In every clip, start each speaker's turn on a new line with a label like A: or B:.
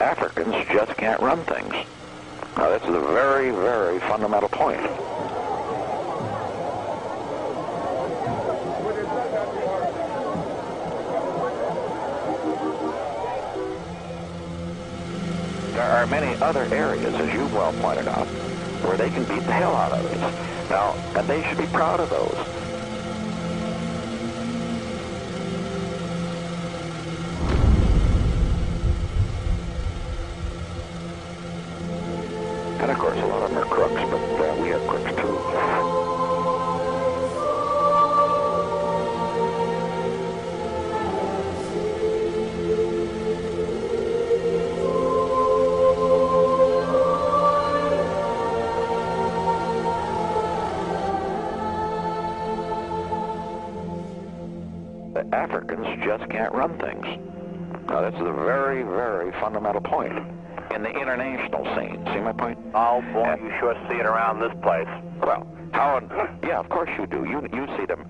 A: Africans just can't run things. Now, that's a very, very fundamental point. There are many other areas, as you well pointed out, where they can beat the hell out of us. Now, and they should be proud of those. And of course, a lot of them are crooks, but we have crooks too. The Africans just can't run things. Now, that's a very, very fundamental point in the international scene. See my point?
B: Oh, boy, you sure see it around this place.
A: Well, how? Yeah, of course you do. You see them.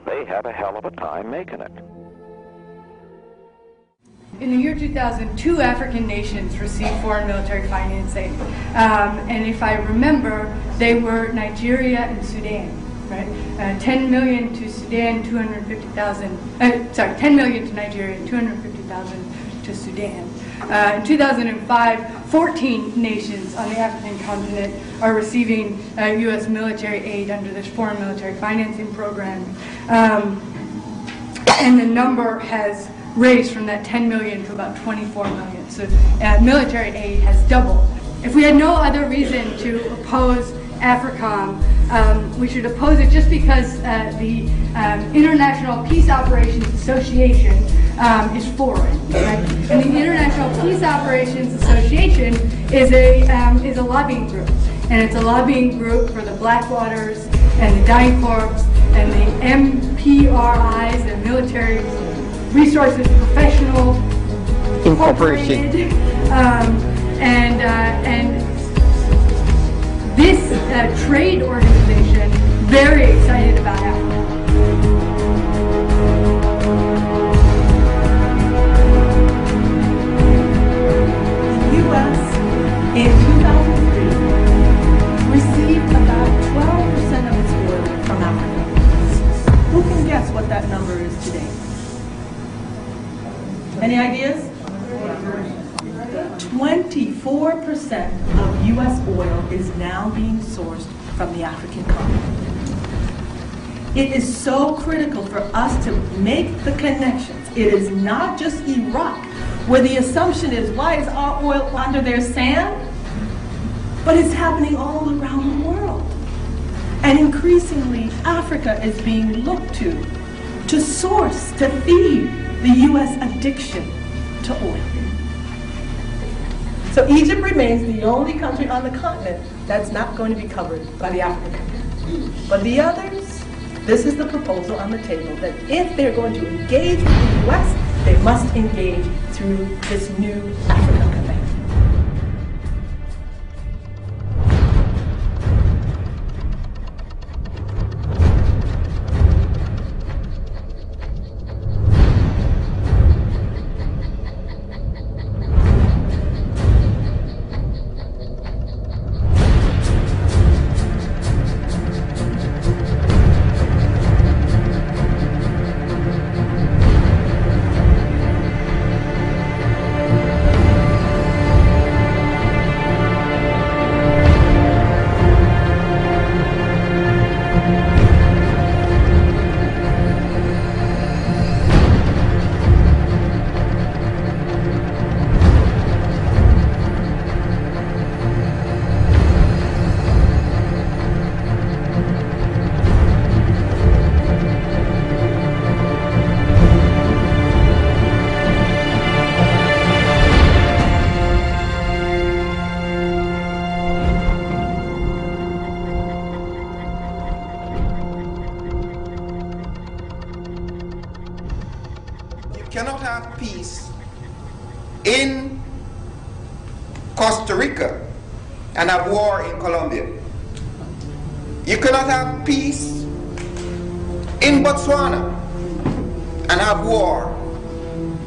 A: They have a hell of a time making it.
C: In the year 2000, 2 African nations received foreign military financing. And if I remember, they were Nigeria and Sudan. Right? 10 million to Sudan, 250,000, 10 million to Nigeria, 250,000 to Sudan. In 2005, 14 nations on the African continent are receiving U.S. military aid under this foreign military financing program. And the number has raised from that 10 million to about 24 million. So military aid has doubled. If we had no other reason to oppose Africom, we should oppose it just because the International Peace Operations Association is foreign, right? And the International Peace Operations Association is a lobbying group, and it's a lobbying group for the Blackwaters and the DynCorps and the MPRIs, the Military Resources Professional Incorporated, and this trade organization very excited about Africa.
D: The U.S. in 2003 received about 12% of its oil from Africa. Who can guess what that number is today? Any ideas? 24% of U.S. oil is now being sourced from the African continent. It is so critical for us to make the connections. It is not just Iraq, where the assumption is, why is our oil under their sand? But it's happening all around the world. And increasingly, Africa is being looked to source, to feed the U.S. addiction to oil. So Egypt remains the only country on the continent that's not going to be covered by the African continent. But the others, this is the proposal on the table, that if they're going to engage with the U.S., they must engage through this new Africa Convention.
E: cannot have peace in Costa Rica and have war in Colombia. You cannot have peace in Botswana and have war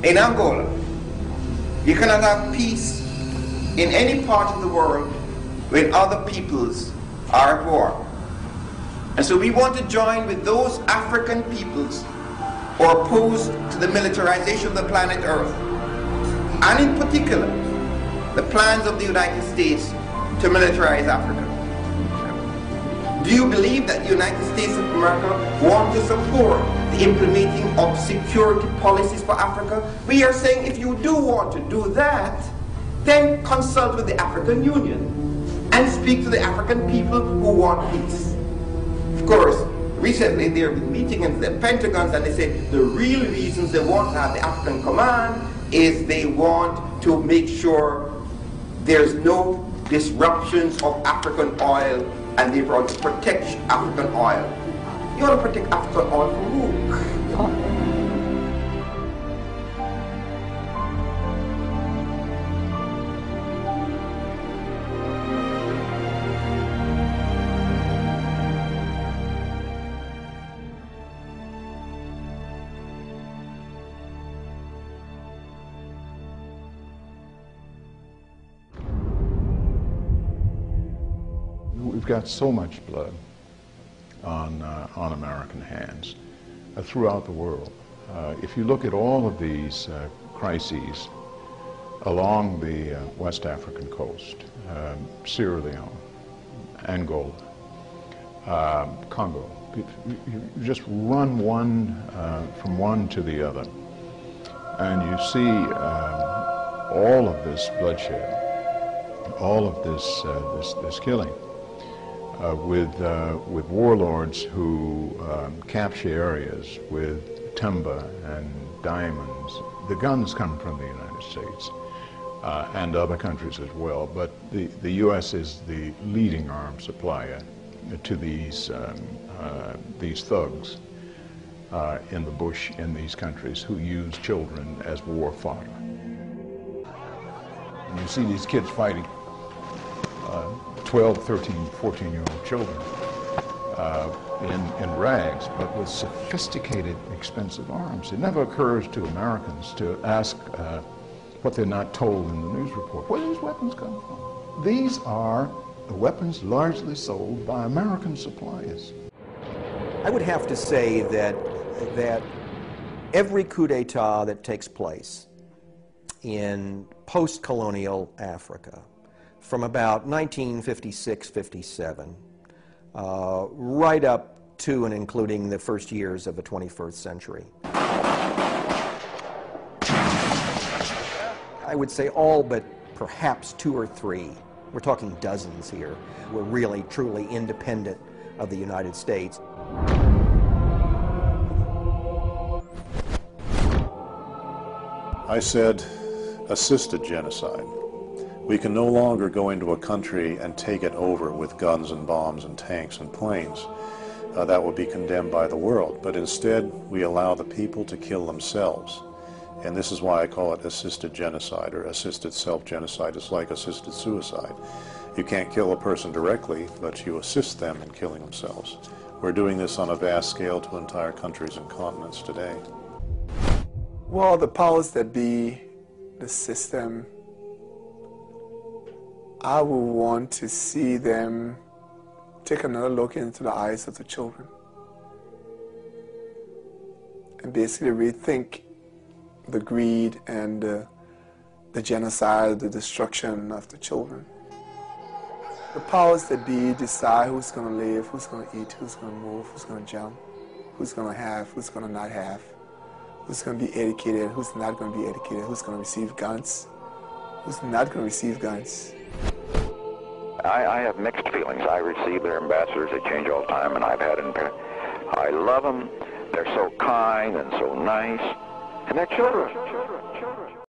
E: in Angola. You cannot have peace in any part of the world when other peoples are at war. And so we want to join with those African peoples who are opposed to the militarization of the planet Earth, and in particular, the plans of the United States to militarize Africa. Do you believe that the United States of America want to support the implementing of security policies for Africa? We are saying if you do want to do that, then consult with the African Union and speak to the African people who want peace. Of course, recently there have been meetings in the Pentagons, and they say the real reasons they want to have the African Command is they want to make sure there's no disruptions of African oil, and they want to protect African oil. You want to protect African oil from who?
F: We've got so much blood on American hands throughout the world. If you look at all of these crises along the West African coast, Sierra Leone, Angola, Congo, you just run from one to the other, and you see all of this bloodshed, all of this killing. With warlords who capture areas with timber and diamonds. The guns come from the United States and other countries as well, but the U.S. is the leading arms supplier to these thugs in the bush in these countries who use children as war fodder. And you see these kids fighting. 12, 13, 14-year-old children in rags, but with sophisticated, expensive arms. It never occurs to Americans to ask what they're not told in the news report. Where do these weapons come from? These are the weapons largely sold by American suppliers.
G: I would have to say that every coup d'etat that takes place in post-colonial Africa, from about 1956-57, right up to and including the first years of the 21st century. I would say all but perhaps 2 or 3, we're talking dozens here, were really truly independent of the United States.
H: I said assisted genocide. We can no longer go into a country and take it over with guns and bombs and tanks and planes. That would be condemned by the world. But instead, we allow the people to kill themselves. And this is why I call it assisted genocide or assisted self-genocide. It's like assisted suicide. You can't kill a person directly, but you assist them in killing themselves. We're doing this on a vast scale to entire countries and continents today.
I: Well, the powers that be, the system, I would want to see them take another look into the eyes of the children and basically rethink the greed and the genocide, the destruction of the children. The powers that be decide who's going to live, who's going to eat, who's going to move, who's going to jump, who's going to have, who's going to not have, who's going to be educated, who's not going to be educated, who's going to receive guns, who's not going to receive guns.
A: I have mixed feelings. I receive their ambassadors. They change all the time, and I've had it. I love them. They're so kind and so nice. And they're children.